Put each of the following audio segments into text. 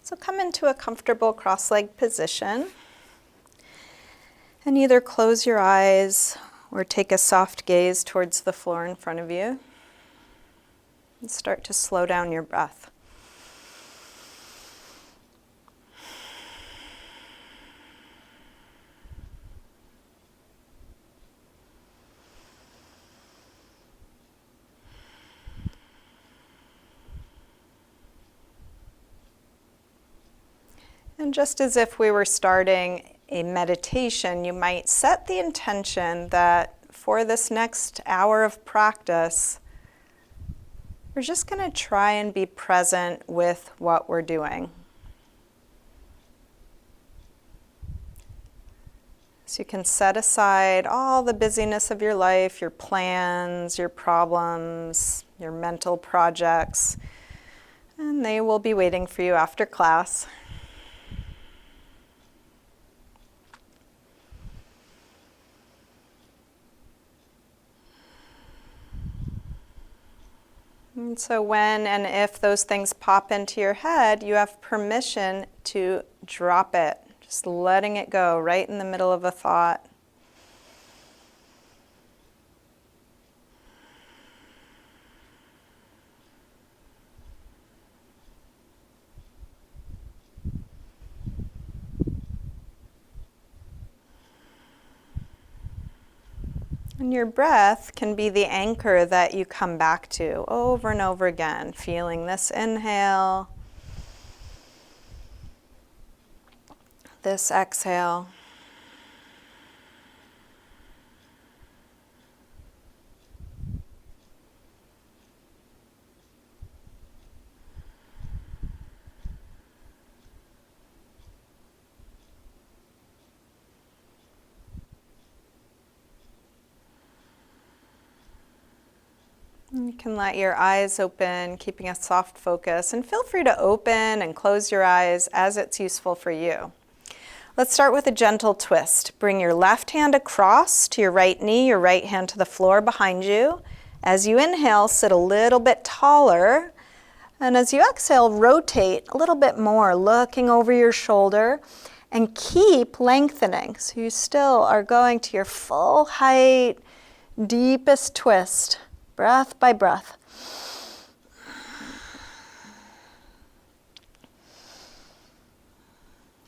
So come into a comfortable cross-legged position and either close your eyes or take a soft gaze towards the floor in front of you and start to slow down your breath. And just as if we were starting a meditation, you might set the intention that for this next hour of practice, we're just going to try and be present with what we're doing. So you can set aside all the busyness of your life, your plans, your problems, your mental projects, and they will be waiting for you after class. And so when and if those things pop into your head, you have permission to drop it, just letting it go right in the middle of a thought. And your breath can be the anchor that you come back to over and over again, feeling this inhale, this exhale. You can let your eyes open, keeping a soft focus, and feel free to open and close your eyes as it's useful for you. Let's start with a gentle twist. Bring your left hand across to your right knee, your right hand to the floor behind you. As you inhale, sit a little bit taller, and as you exhale, rotate a little bit more, looking over your shoulder, and keep lengthening. So you still are going to your full height, deepest twist. Breath by breath.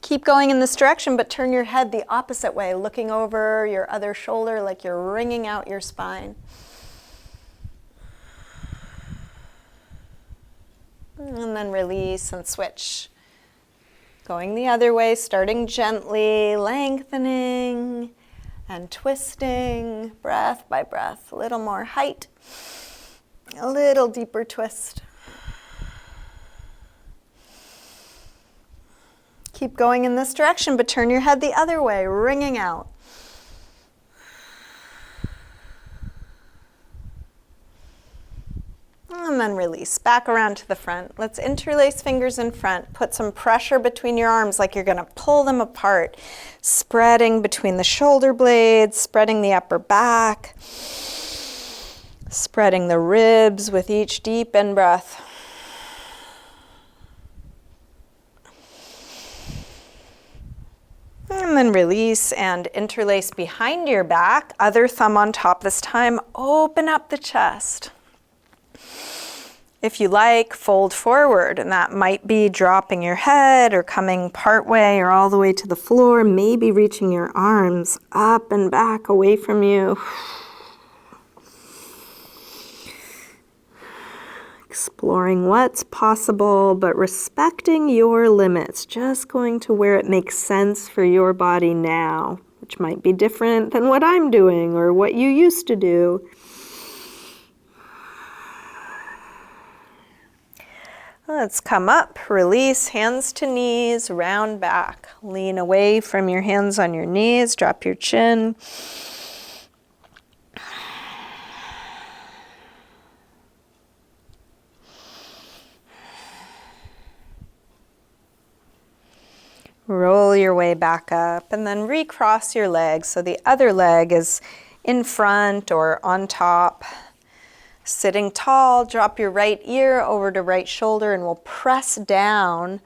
Keep going in this direction, but turn your head the opposite way, looking over your other shoulder like you're wringing out your spine. And then release and switch. Going the other way, starting gently, lengthening and twisting, breath by breath. A little more height, a little deeper twist. Keep going in this direction, but turn your head the other way, wringing out. And then release, back around to the front. Let's interlace fingers in front. Put some pressure between your arms like you're going to pull them apart. Spreading between the shoulder blades, spreading the upper back. Spreading the ribs with each deep in-breath. And then release and interlace behind your back. Other thumb on top this time. Open up the chest. If you like, fold forward, and that might be dropping your head or coming part way or all the way to the floor, maybe reaching your arms up and back away from you. Exploring what's possible, but respecting your limits, just going to where it makes sense for your body now, which might be different than what I'm doing or what you used to do. Let's come up, release, hands to knees, round back. Lean away from your hands on your knees, drop your chin. Roll your way back up and then recross your legs. So the other leg is in front or on top. Sitting tall, drop your right ear over to right shoulder and we'll press down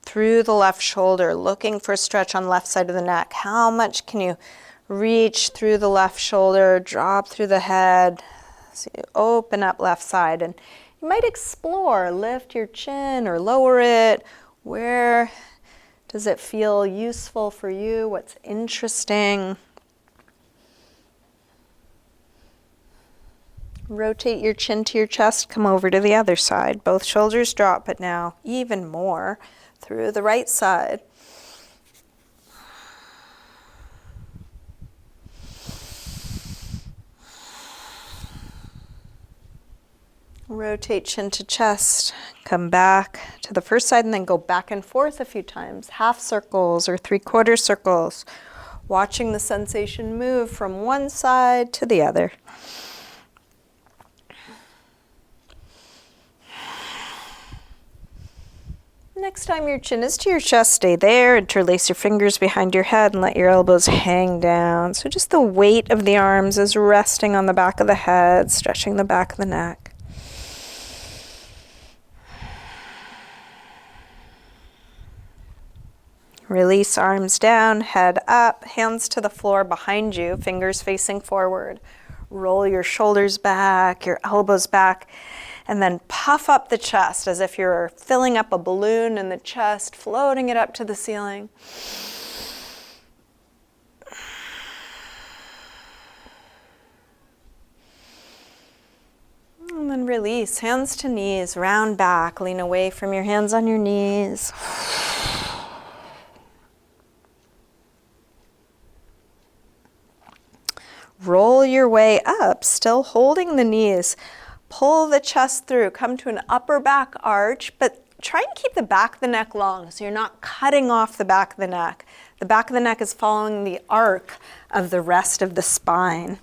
through the left shoulder, looking for a stretch on the left side of the neck. How much can you reach through the left shoulder, drop through the head, so you open up left side. And you might explore, lift your chin or lower it. Where does it feel useful for you? What's interesting? Rotate your chin to your chest, come over to the other side. Both shoulders drop, but now even more through the right side. Rotate chin to chest, come back to the first side and then go back and forth a few times. Half circles or 3/4 circles. Watching the sensation move from one side to the other. Next time your chin is to your chest, stay there. Interlace your fingers behind your head and let your elbows hang down. So just the weight of the arms is resting on the back of the head, stretching the back of the neck. Release arms down, head up, hands to the floor behind you, fingers facing forward. Roll your shoulders back, your elbows back. And then puff up the chest as if you're filling up a balloon in the chest, floating it up to the ceiling. And then release, hands to knees, round back, lean away from your hands on your knees. Roll your way up, still holding the knees. Pull the chest through, come to an upper back arch, but try and keep the back of the neck long so you're not cutting off the back of the neck. The back of the neck is following the arc of the rest of the spine.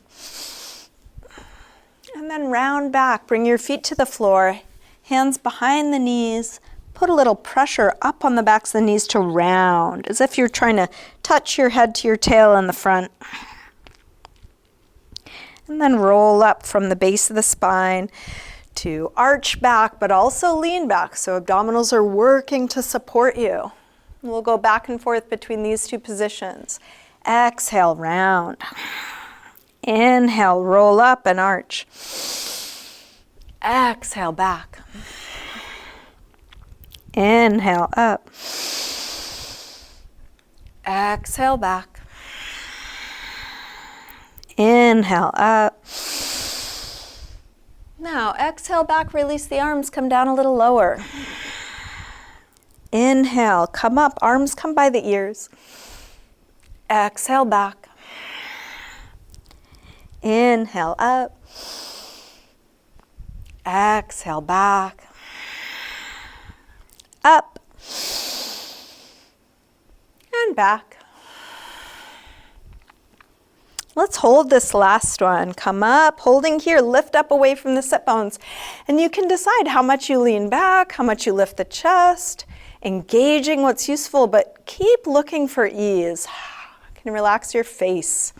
And then round back, bring your feet to the floor, hands behind the knees, put a little pressure up on the backs of the knees to round, as if you're trying to touch your head to your tail in the front. And then roll up from the base of the spine to arch back, but also lean back. So abdominals are working to support you. We'll go back and forth between these two positions. Exhale, round. Inhale, roll up and arch. Exhale, back. Inhale, up. Exhale, back. Inhale, up. Now, exhale back, release the arms, come down a little lower. Inhale, come up, arms come by the ears. Exhale back. Inhale, up. Exhale back. Up. And back. Let's hold this last one. Come up, holding here, lift up away from the sit bones. And you can decide how much you lean back, how much you lift the chest, engaging what's useful, but keep looking for ease. You can relax your face.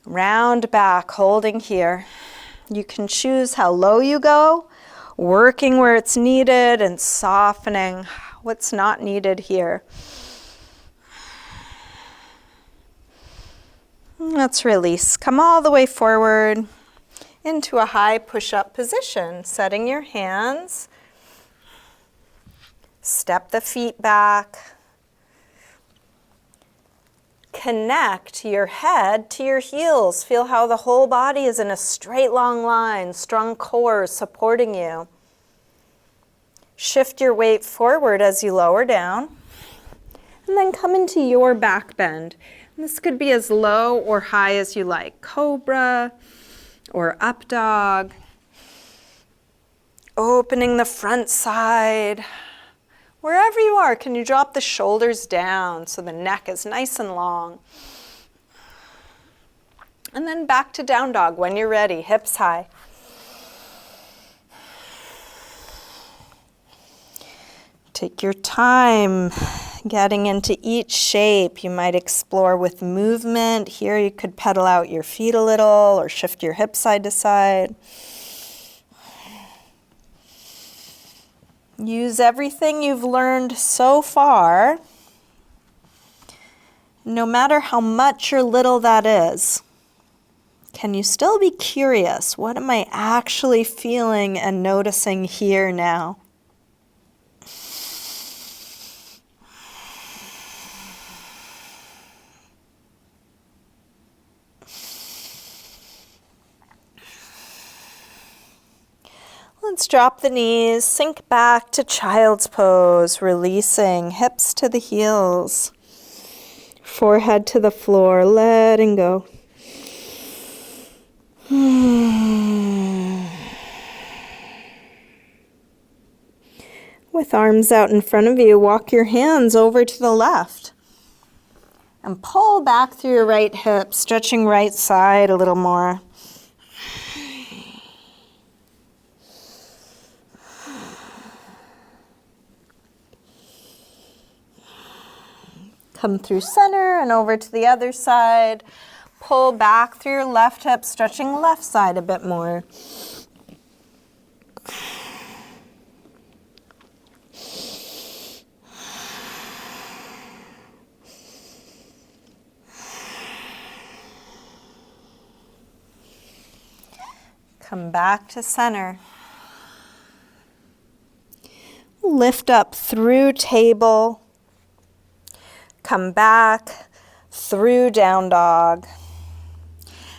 Round back, holding here. You can choose how low you go, working where it's needed and softening what's not needed here. Let's release. Come all the way forward into a high push-up position, setting your hands. Step the feet back. Connect your head to your heels. Feel how the whole body is in a straight long line, strong core supporting you. Shift your weight forward as you lower down. And then come into your back bend. This could be as low or high as you like. Cobra or up dog. Opening the front side. Wherever you are, can you drop the shoulders down so the neck is nice and long? And then back to down dog when you're ready, hips high. Take your time getting into each shape. You might explore with movement. Here you could pedal out your feet a little or shift your hips side to side. Use everything you've learned so far, no matter how much or little that is. Can you still be curious? What am I actually feeling and noticing here now? Let's drop the knees, sink back to child's pose, releasing hips to the heels, forehead to the floor, letting go. With arms out in front of you, walk your hands over to the left and pull back through your right hip, stretching right side a little more. Come through center and over to the other side. Pull back through your left hip, stretching left side a bit more. Come back to center. Lift up through table. Come back through down dog.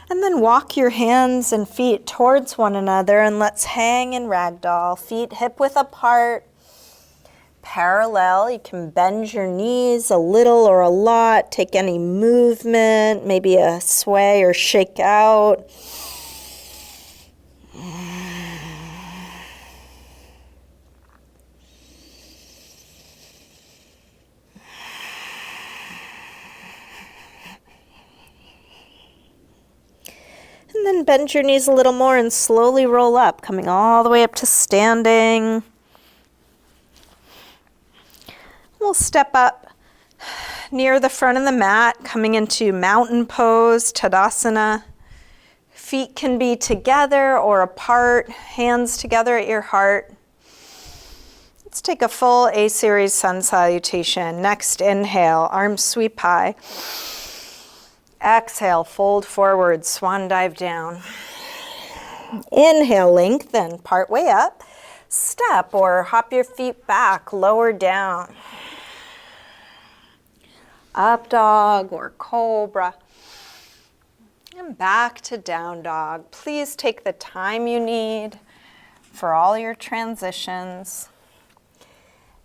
And then walk your hands and feet towards one another and let's hang in ragdoll. Feet hip width apart, parallel. You can bend your knees a little or a lot. Take any movement, maybe a sway or shake out. And then bend your knees a little more and slowly roll up, coming all the way up to standing. We'll step up near the front of the mat, coming into mountain pose, Utkatasana. Feet can be together or apart, hands together at your heart. Let's take a full A-series sun salutation. Next, inhale, arms sweep high. Exhale, fold forward, swan dive down. Inhale, lengthen, part way up. Step or hop your feet back, lower down. Up dog or cobra. And back to down dog. Please take the time you need for all your transitions.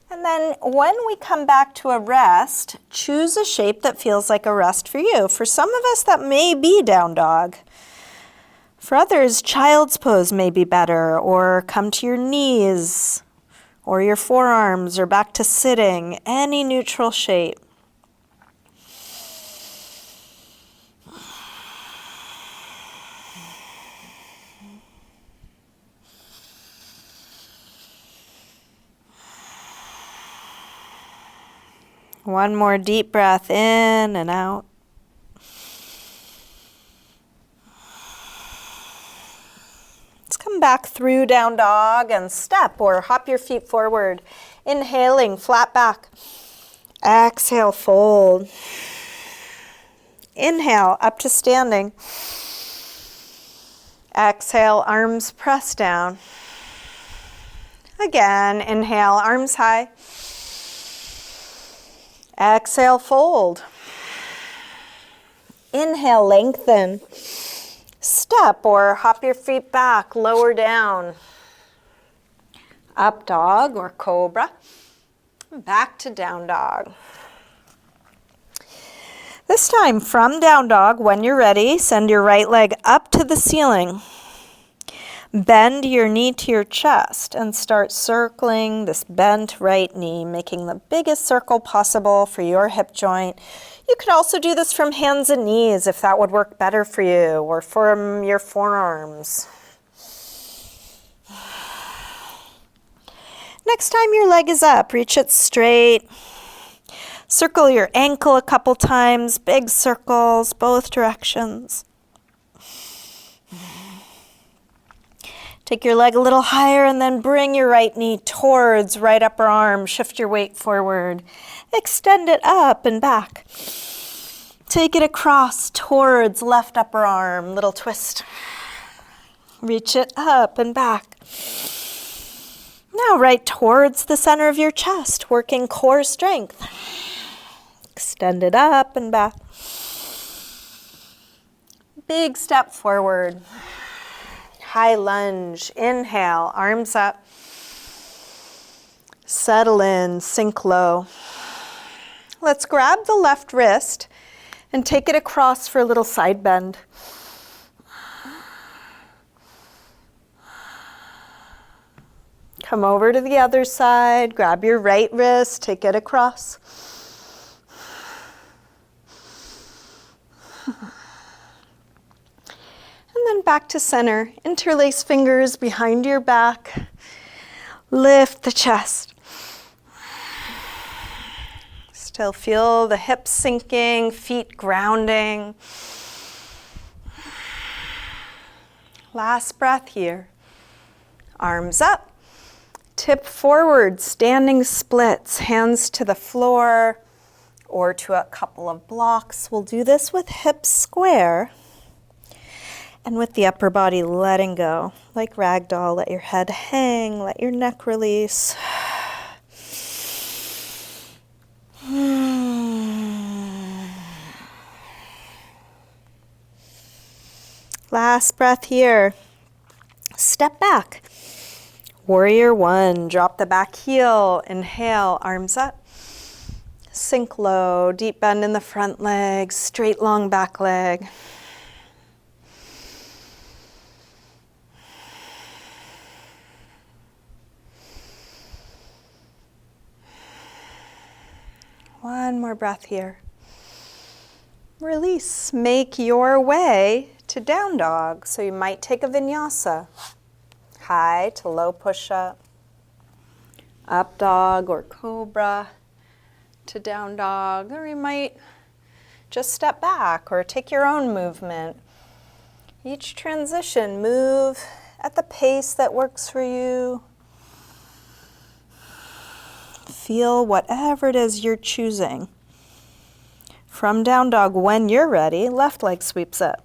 And then when we come back to a rest, choose a shape that feels like a rest for you. For some of us, that may be down dog. For others, child's pose may be better, or come to your knees, or your forearms, or back to sitting, any neutral shape. One more deep breath in and out. Let's come back through down dog and step or hop your feet forward. Inhaling, flat back. Exhale, fold. Inhale, up to standing. Exhale, arms press down. Again, inhale, arms high. Exhale, fold. Inhale, lengthen. Step or hop your feet back, lower down. Up dog or cobra. Back to down dog. This time from down dog, when you're ready, send your right leg up to the ceiling. Bend your knee to your chest and start circling this bent right knee, making the biggest circle possible for your hip joint. You could also do this from hands and knees if that would work better for you, or from your forearms. Next time your leg is up, reach it straight. Circle your ankle a couple times, big circles, both directions. Take your leg a little higher and then bring your right knee towards right upper arm. Shift your weight forward. Extend it up and back. Take it across towards left upper arm. Little twist. Reach it up and back. Now right towards the center of your chest, working core strength. Extend it up and back. Big step forward. High lunge. Inhale, arms up. Settle in, sink low. Let's grab the left wrist and take it across for a little side bend. Come over to the other side, grab your right wrist, take it across. And then back to center. Interlace fingers behind your back. Lift the chest. Still feel the hips sinking, feet grounding. Last breath here. Arms up. Tip forward, standing splits, hands to the floor or to a couple of blocks. We'll do this with hips square and with the upper body letting go. Like ragdoll, let your head hang, let your neck release. Last breath here. Step back. Warrior one, drop the back heel, inhale, arms up. Sink low, deep bend in the front leg, straight long back leg. One more breath here. Release, make your way to down dog. So you might take a vinyasa. High to low push-up, up dog or cobra to down dog, or you might just step back or take your own movement. Each transition, move at the pace that works for you. Feel whatever it is you're choosing. From down dog, when you're ready, left leg sweeps up.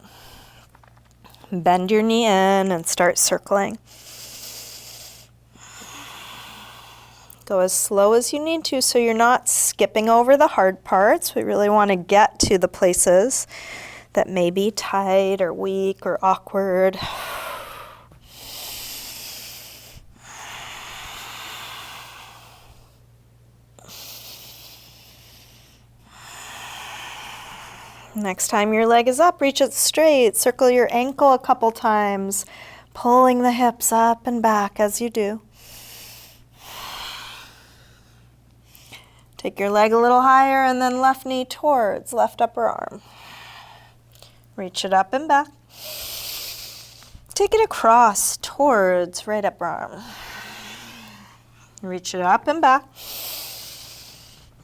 Bend your knee in and start circling. Go as slow as you need to so you're not skipping over the hard parts. We really want to get to the places that may be tight or weak or awkward. Next time your leg is up, reach it straight. Circle your ankle a couple times, pulling the hips up and back as you do. Take your leg a little higher and then left knee towards left upper arm. Reach it up and back. Take it across towards right upper arm. Reach it up and back.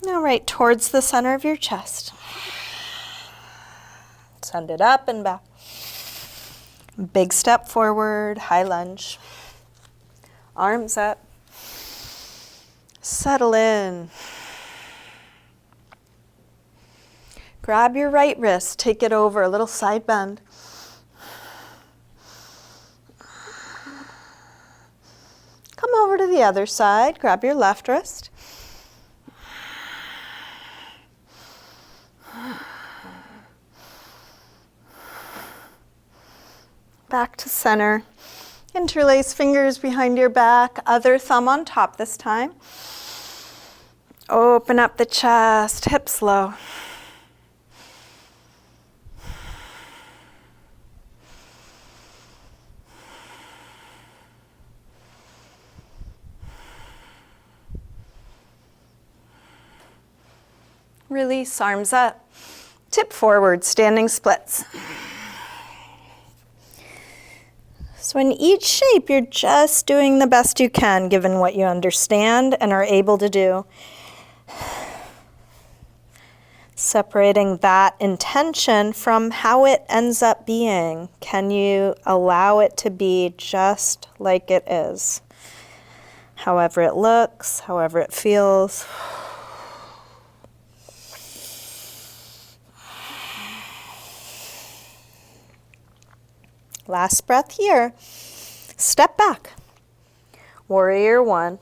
Now right towards the center of your chest. Send it up and back. Big step forward, high lunge. Arms up. Settle in. Grab your right wrist, take it over, a little side bend. Come over to the other side, grab your left wrist. Back to center. Interlace fingers behind your back, other thumb on top this time. Open up the chest, hips low. Release, arms up. Tip forward, standing splits. So in each shape, you're just doing the best you can given what you understand and are able to do. Separating that intention from how it ends up being. Can you allow it to be just like it is? However it looks, however it feels. Last breath here. Step back. Warrior one.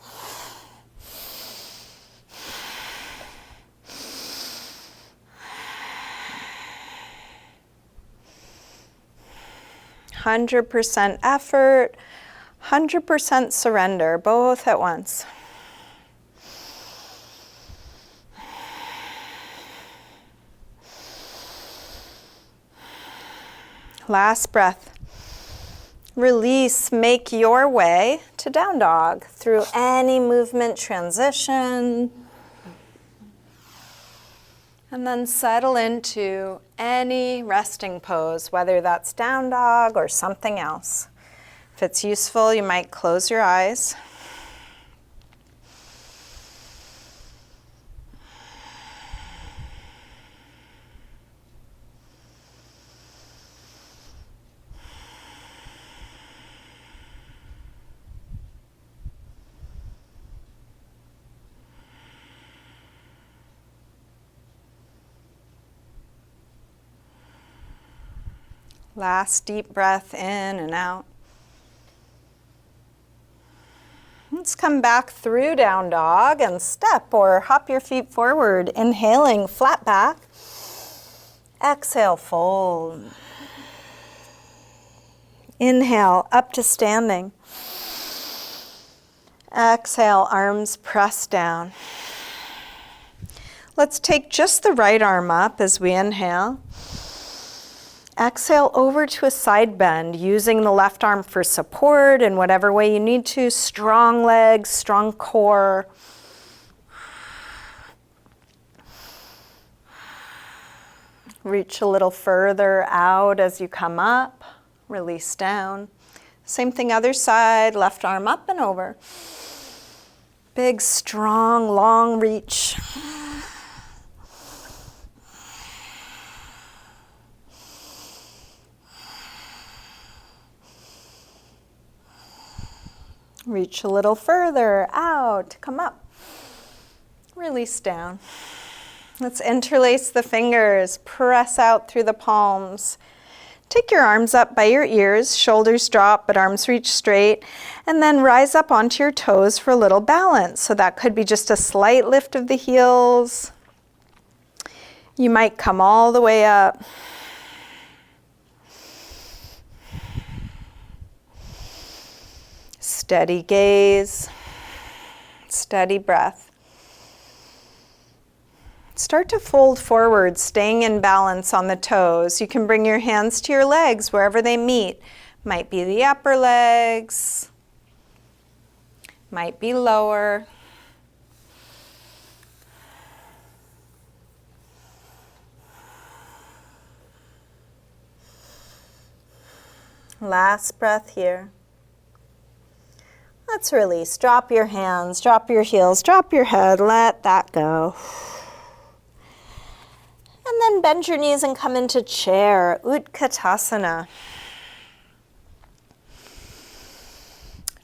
%100% effort, 100% surrender, both at once. Last breath. Release, make your way to down dog through any movement transition. And then settle into any resting pose, whether that's down dog or something else. If it's useful, you might close your eyes. Last deep breath in and out. Let's come back through down dog and step or hop your feet forward. Inhaling, flat back. Exhale, fold. Inhale, up to standing. Exhale, arms press down. Let's take just the right arm up as we inhale. Exhale over to a side bend, using the left arm for support in whatever way you need to. Strong legs, strong core. Reach a little further out as you come up. Release down. Same thing other side, left arm up and over. Big, strong, long reach. Reach a little further out, come up. Release down. Let's interlace the fingers, press out through the palms. Take your arms up by your ears, shoulders drop, but arms reach straight, and then rise up onto your toes for a little balance. So that could be just a slight lift of the heels. You might come all the way up. Steady gaze, steady breath. Start to fold forward, staying in balance on the toes. You can bring your hands to your legs wherever they meet. Might be the upper legs, might be lower. Last breath here. Let's release. Drop your hands, drop your heels, drop your head, let that go. And then bend your knees and come into chair, Utkatasana.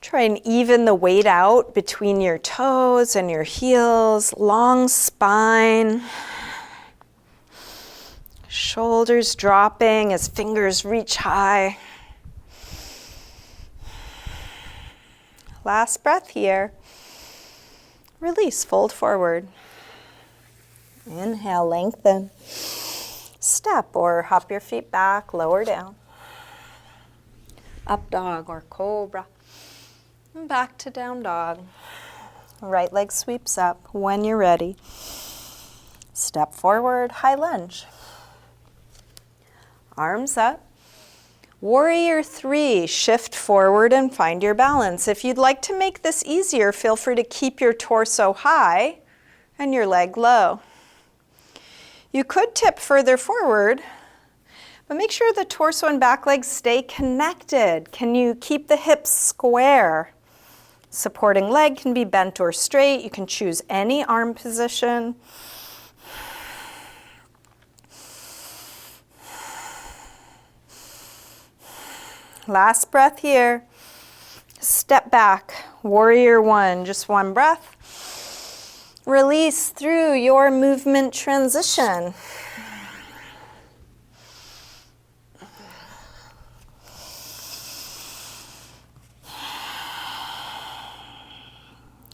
Try and even the weight out between your toes and your heels, long spine. Shoulders dropping as fingers reach high. Last breath here. Release, fold forward. Inhale, lengthen. Step or hop your feet back, lower down. Up dog or cobra. And back to down dog. Right leg sweeps up when you're ready. Step forward, high lunge. Arms up. Warrior three, shift forward and find your balance. If you'd like to make this easier, feel free to keep your torso high and your leg low. You could tip further forward, but make sure the torso and back legs stay connected. Can you keep the hips square? Supporting leg can be bent or straight. You can choose any arm position. Last breath here. Step back, warrior one, just one breath. Release through your movement transition.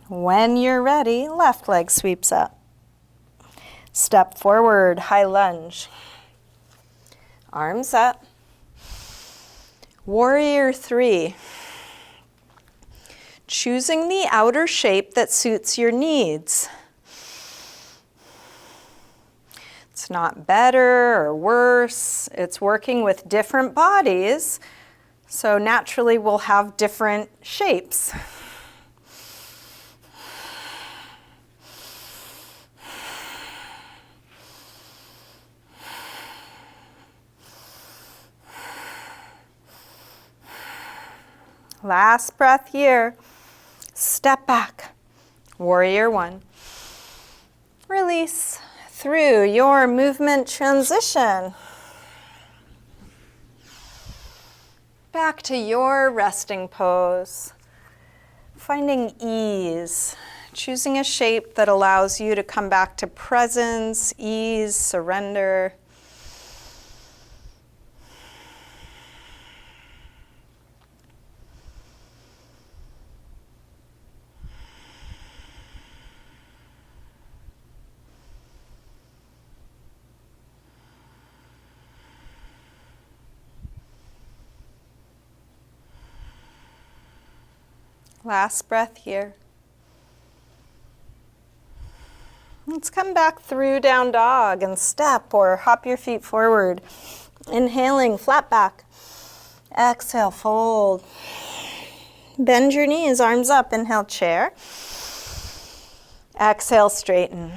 When you're ready, left leg sweeps up. Step forward, high lunge. Arms up. Warrior three. Choosing the outer shape that suits your needs. It's not better or worse. It's working with different bodies, so naturally we'll have different shapes. Last breath here. Step back, warrior one. Release through your movement transition. Back to your resting pose. Finding ease, choosing a shape that allows you to come back to presence, ease, surrender. Last breath here. Let's come back through down dog and step or hop your feet forward. Inhaling, flat back. Exhale, fold. Bend your knees, arms up. Inhale, chair. Exhale, straighten.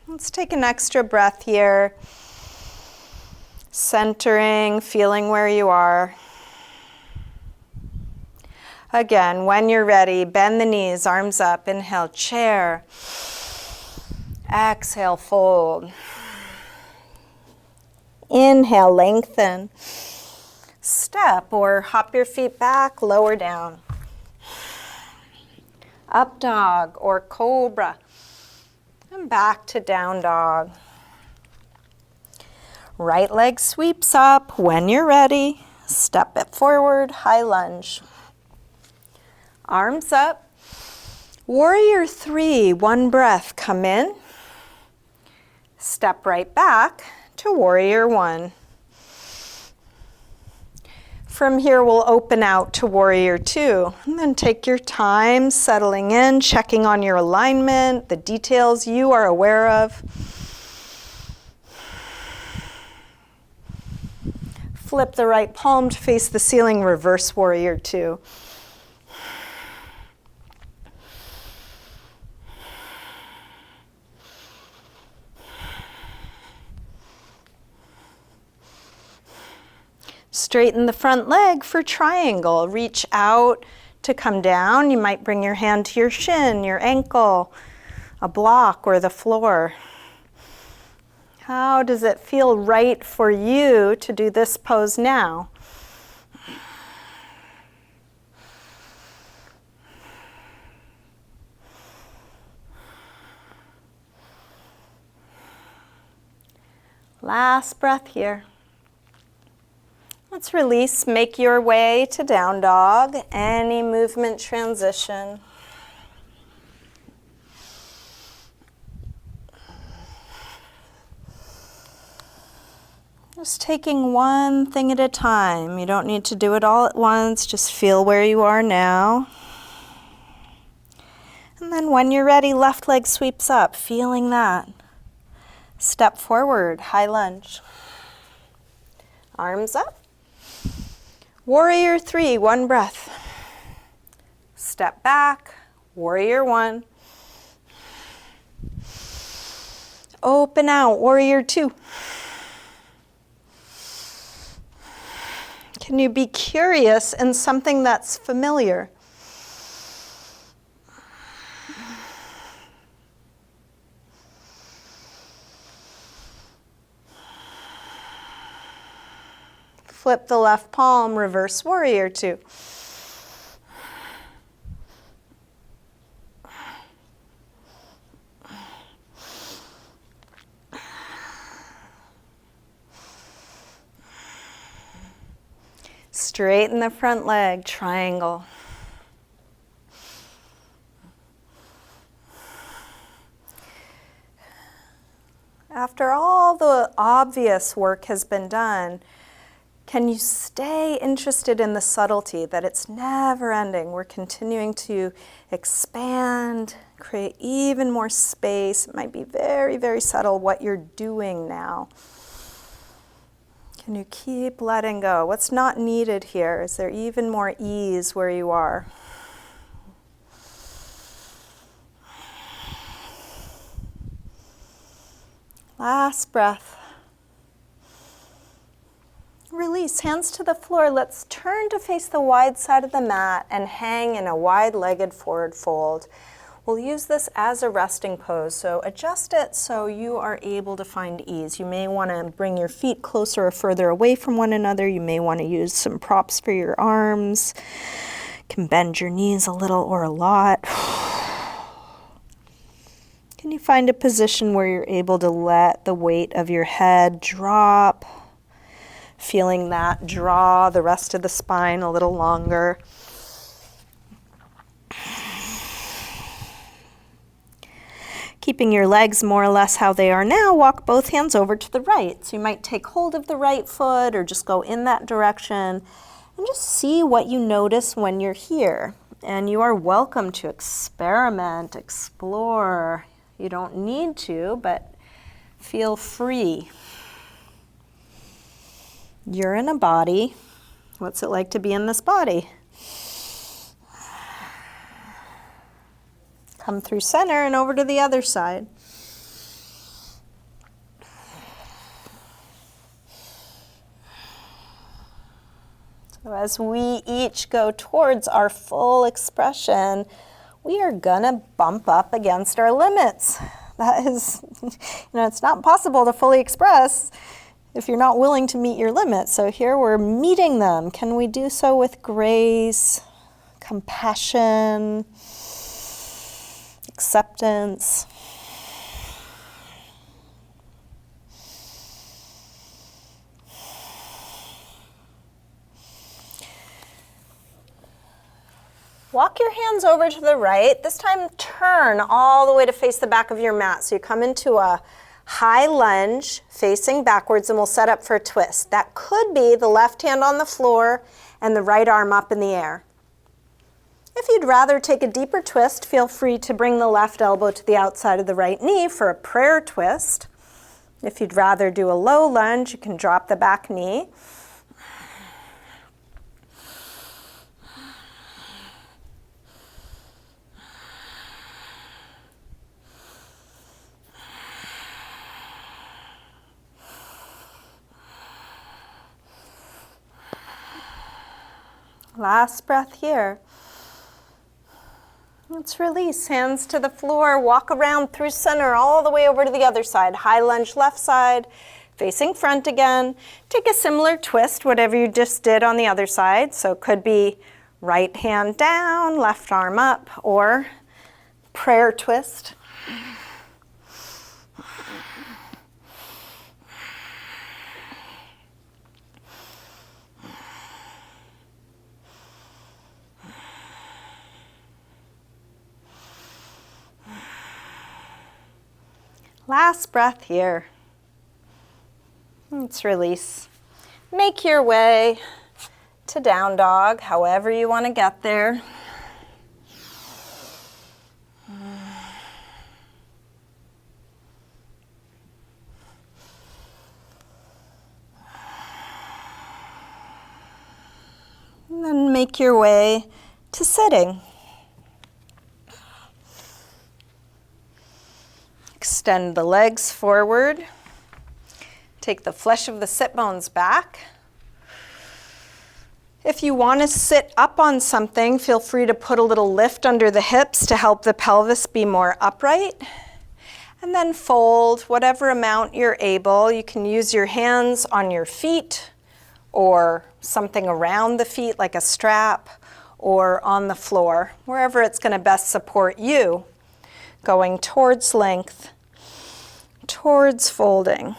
Let's take an extra breath here. Centering, feeling where you are. Again, when you're ready, bend the knees, arms up. Inhale, chair. Exhale, fold. Inhale, lengthen. Step or hop your feet back, lower down. Up dog or cobra. And back to down dog. Right leg sweeps up. When you're ready, step it forward, high lunge. Arms up. Warrior three, one breath, come in. Step right back to warrior one. From here, we'll open out to warrior two. And then take your time settling in, checking on your alignment, the details you are aware of. Flip the right palm to face the ceiling, reverse warrior two. Straighten the front leg for triangle. Reach out to come down. You might bring your hand to your shin, your ankle, a block, or the floor. How does it feel right for you to do this pose now? Last breath here. Let's release, make your way to down dog, any movement transition. Just taking one thing at a time. You don't need to do it all at once, just feel where you are now. And then when you're ready, left leg sweeps up, feeling that. Step forward, high lunge. Arms up. Warrior three, one breath. Step back, warrior one. Open out, warrior two. Can you be curious in something that's familiar? Flip the left palm, reverse warrior two. Straighten the front leg, triangle. After all the obvious work has been done, can you stay interested in the subtlety that it's never ending? We're continuing to expand, create even more space. It might be very, very subtle what you're doing now. Can you keep letting go? What's not needed here? Is there even more ease where you are? Last breath. Release, hands to the floor. Let's turn to face the wide side of the mat and hang in a wide-legged forward fold. We'll use this as a resting pose, so adjust it so you are able to find ease. You may want to bring your feet closer or further away from one another. You may want to use some props for your arms. You can bend your knees a little or a lot. Can you find a position where you're able to let the weight of your head drop? Feeling that draw the rest of the spine a little longer. Keeping your legs more or less how they are now, walk both hands over to the right. So you might take hold of the right foot or just go in that direction and just see what you notice when you're here. And you are welcome to experiment, explore. You don't need to, but feel free. You're in a body. What's it like to be in this body? Come through center and over to the other side. So as we each go towards our full expression, we are gonna bump up against our limits. That is, it's not possible to fully express if you're not willing to meet your limits. So here we're meeting them. Can we do so with grace, compassion, acceptance? Walk your hands over to the right. This time turn all the way to face the back of your mat. So you come into a high lunge facing backwards, and we'll set up for a twist. That could be the left hand on the floor and the right arm up in the air. If you'd rather take a deeper twist, feel free to bring the left elbow to the outside of the right knee for a prayer twist. If you'd rather do a low lunge, you can drop the back knee. Last breath here. Let's release, hands to the floor, walk around through center all the way over to the other side. High lunge left side, facing front again. Take a similar twist, whatever you just did on the other side. So it could be right hand down, left arm up, or prayer twist. Last breath here. Let's release. Make your way to down dog, however you want to get there. And then make your way to sitting. Extend the legs forward. Take the flesh of the sit bones back. If you want to sit up on something, feel free to put a little lift under the hips to help the pelvis be more upright. And then fold whatever amount you're able. You can use your hands on your feet or something around the feet like a strap, or on the floor, wherever it's going to best support you, going towards length, towards folding.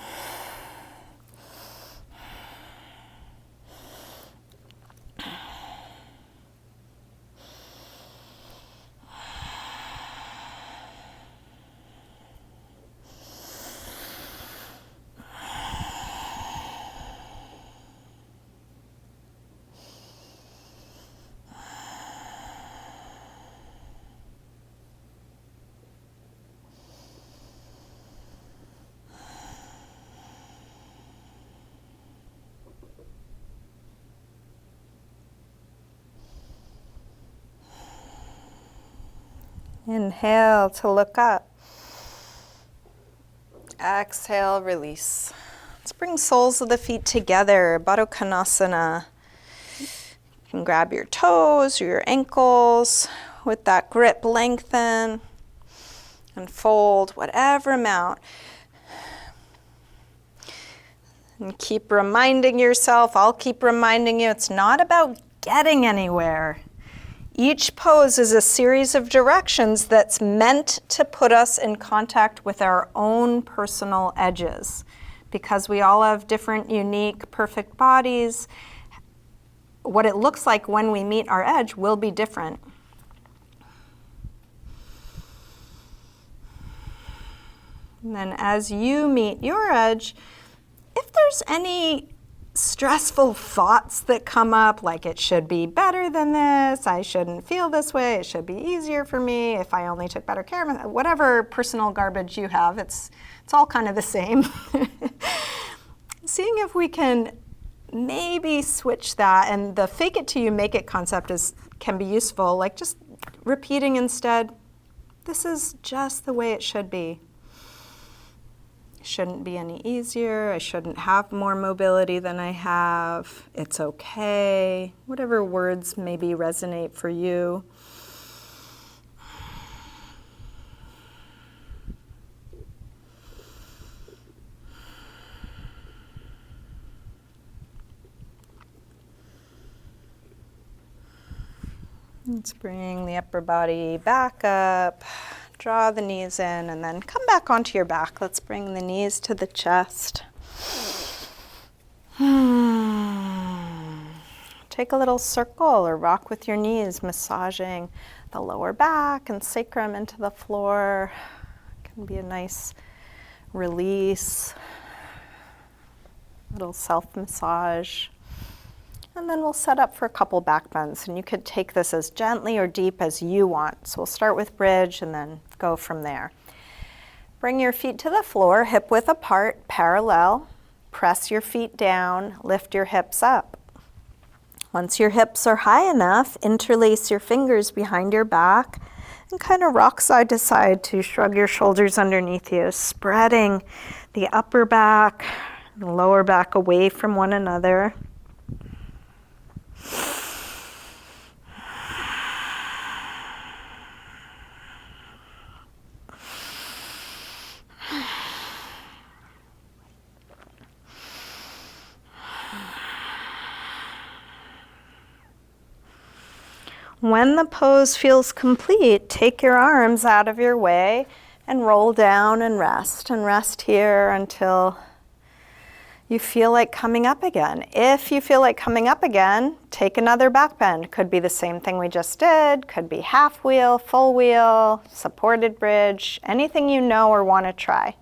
Inhale to look up. Exhale, release. Let's bring soles of the feet together, Utkatasana. You can grab your toes or your ankles. With that grip, lengthen and fold whatever amount. And keep reminding yourself, I'll keep reminding you, it's not about getting anywhere. Each pose is a series of directions that's meant to put us in contact with our own personal edges. Because we all have different, unique, perfect bodies, what it looks like when we meet our edge will be different. And then as you meet your edge, if there's any stressful thoughts that come up, like it should be better than this, I shouldn't feel this way, it should be easier for me if I only took better care of it, whatever personal garbage you have, it's all kind of the same. Seeing if we can maybe switch that, and the fake it till you make it concept can be useful, like just repeating instead, this is just the way it should be. Shouldn't be any easier, I shouldn't have more mobility than I have, it's okay, whatever words maybe resonate for you. Let's bring the upper body back up. Draw the knees in and then come back onto your back. Let's bring the knees to the chest. Take a little circle or rock with your knees, massaging the lower back and sacrum into the floor. It can be a nice release, little self-massage. And then we'll set up for a couple back bends, and you could take this as gently or deep as you want. So we'll start with bridge and then go from there. Bring your feet to the floor, hip width apart, parallel. Press your feet down, lift your hips up. Once your hips are high enough, interlace your fingers behind your back and kind of rock side to side to shrug your shoulders underneath you, spreading the upper back and the lower back away from one another. When the pose feels complete, take your arms out of your way and roll down and rest here until you feel like coming up again. If you feel like coming up again, take another back bend. Could be the same thing we just did, could be half wheel, full wheel, supported bridge, anything you know or want to try.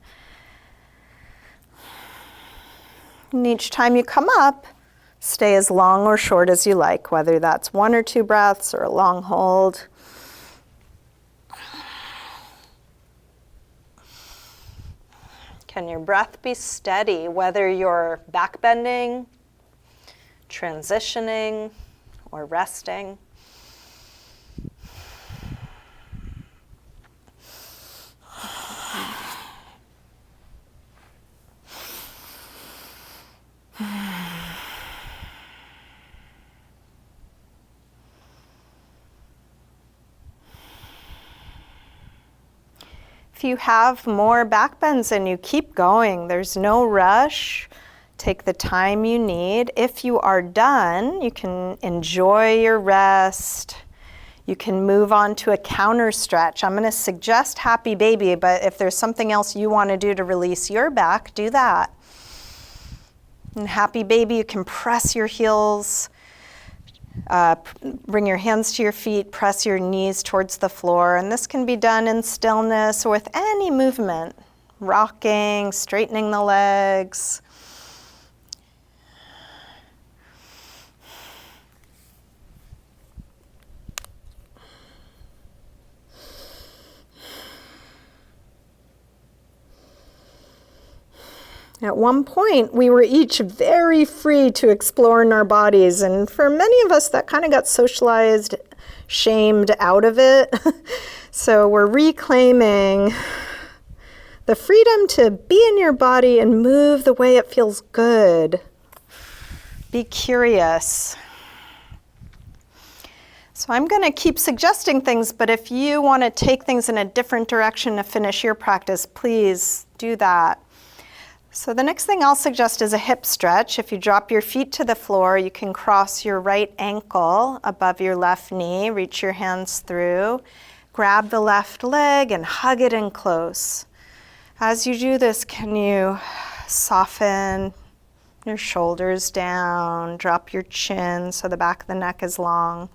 And each time you come up, stay as long or short as you like, whether that's 1 or 2 breaths or a long hold. Can your breath be steady, whether you're back bending, transitioning, or resting? If you have more back bends and you keep going, there's no rush. Take the time you need. If you are done, you can enjoy your rest. You can move on to a counter stretch. I'm going to suggest happy baby, but if there's something else you want to do to release your back, do that. In happy baby, you can press your heels, bring your hands to your feet, press your knees towards the floor, and this can be done in stillness or with any movement, rocking, straightening the legs. At one point, we were each very free to explore in our bodies, and for many of us, that kind of got socialized, shamed out of it. So we're reclaiming the freedom to be in your body and move the way it feels good. Be curious. So I'm going to keep suggesting things, but if you want to take things in a different direction to finish your practice, please do that. So the next thing I'll suggest is a hip stretch. If you drop your feet to the floor, you can cross your right ankle above your left knee, reach your hands through, grab the left leg and hug it in close. As you do this, can you soften your shoulders down, drop your chin so the back of the neck is long.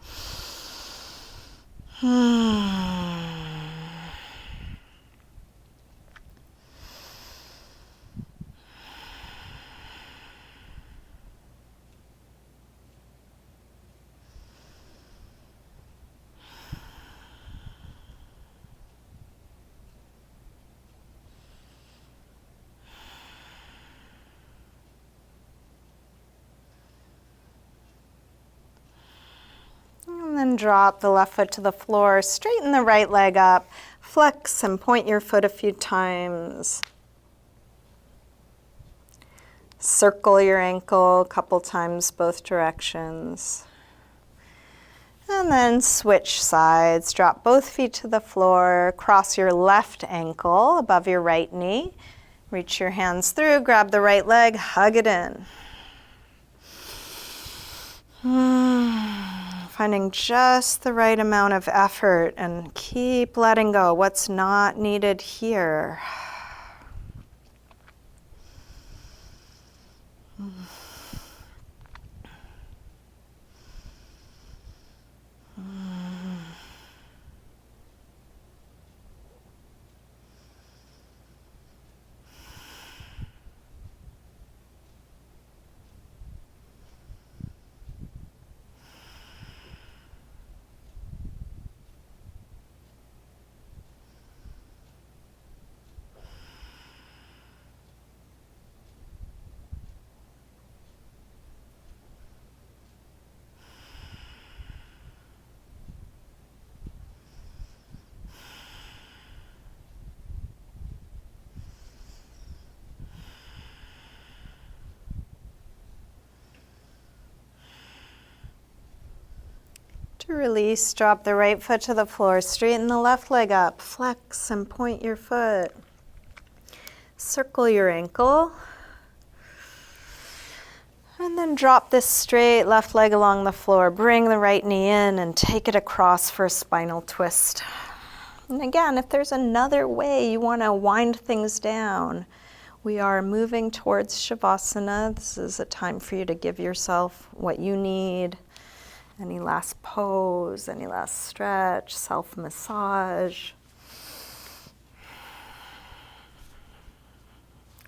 And then drop the left foot to the floor, straighten the right leg up, flex and point your foot a few times. Circle your ankle a couple times both directions. And then switch sides, drop both feet to the floor, cross your left ankle above your right knee, reach your hands through, grab the right leg, hug it in. Finding just the right amount of effort and keep letting go what's not needed here. To release, drop the right foot to the floor, straighten the left leg up, flex and point your foot. Circle your ankle. And then drop this straight left leg along the floor. Bring the right knee in and take it across for a spinal twist. And again, if there's another way you want to wind things down, we are moving towards Shavasana. This is a time for you to give yourself what you need. Any last pose, any last stretch, self-massage.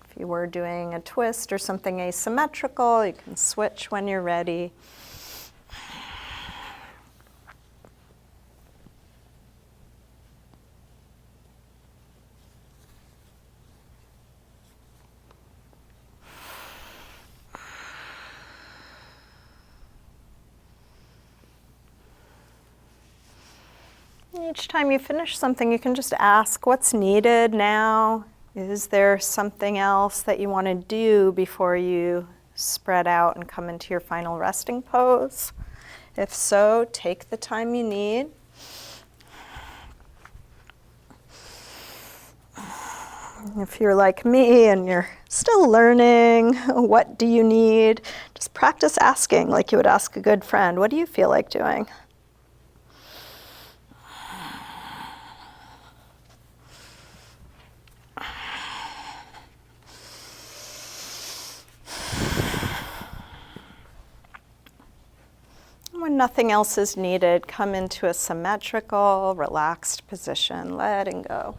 If you were doing a twist or something asymmetrical, you can switch when you're ready. Each time you finish something, you can just ask what's needed now. Is there something else that you want to do before you spread out and come into your final resting pose? If so, take the time you need. If you're like me and you're still learning, what do you need? Just practice asking like you would ask a good friend. What do you feel like doing? When nothing else is needed, come into a symmetrical, relaxed position, letting go.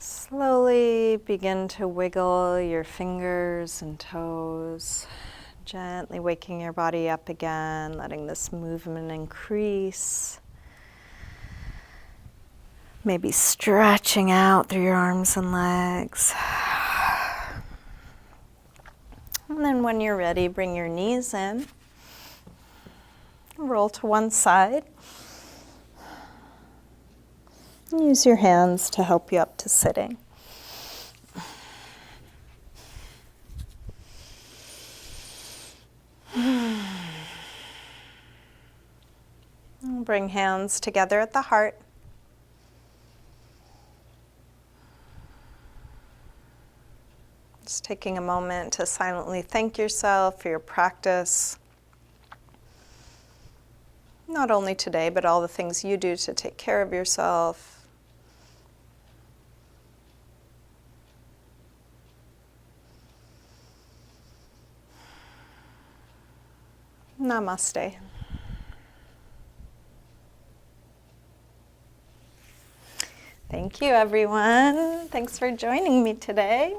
Slowly begin to wiggle your fingers and toes, gently waking your body up again, letting this movement increase. Maybe stretching out through your arms and legs. And then when you're ready, bring your knees in. Roll to one side. Use your hands to help you up to sitting. Bring hands together at the heart. Just taking a moment to silently thank yourself for your practice. Not only today, but all the things you do to take care of yourself. Namaste. Thank you, everyone. Thanks for joining me today.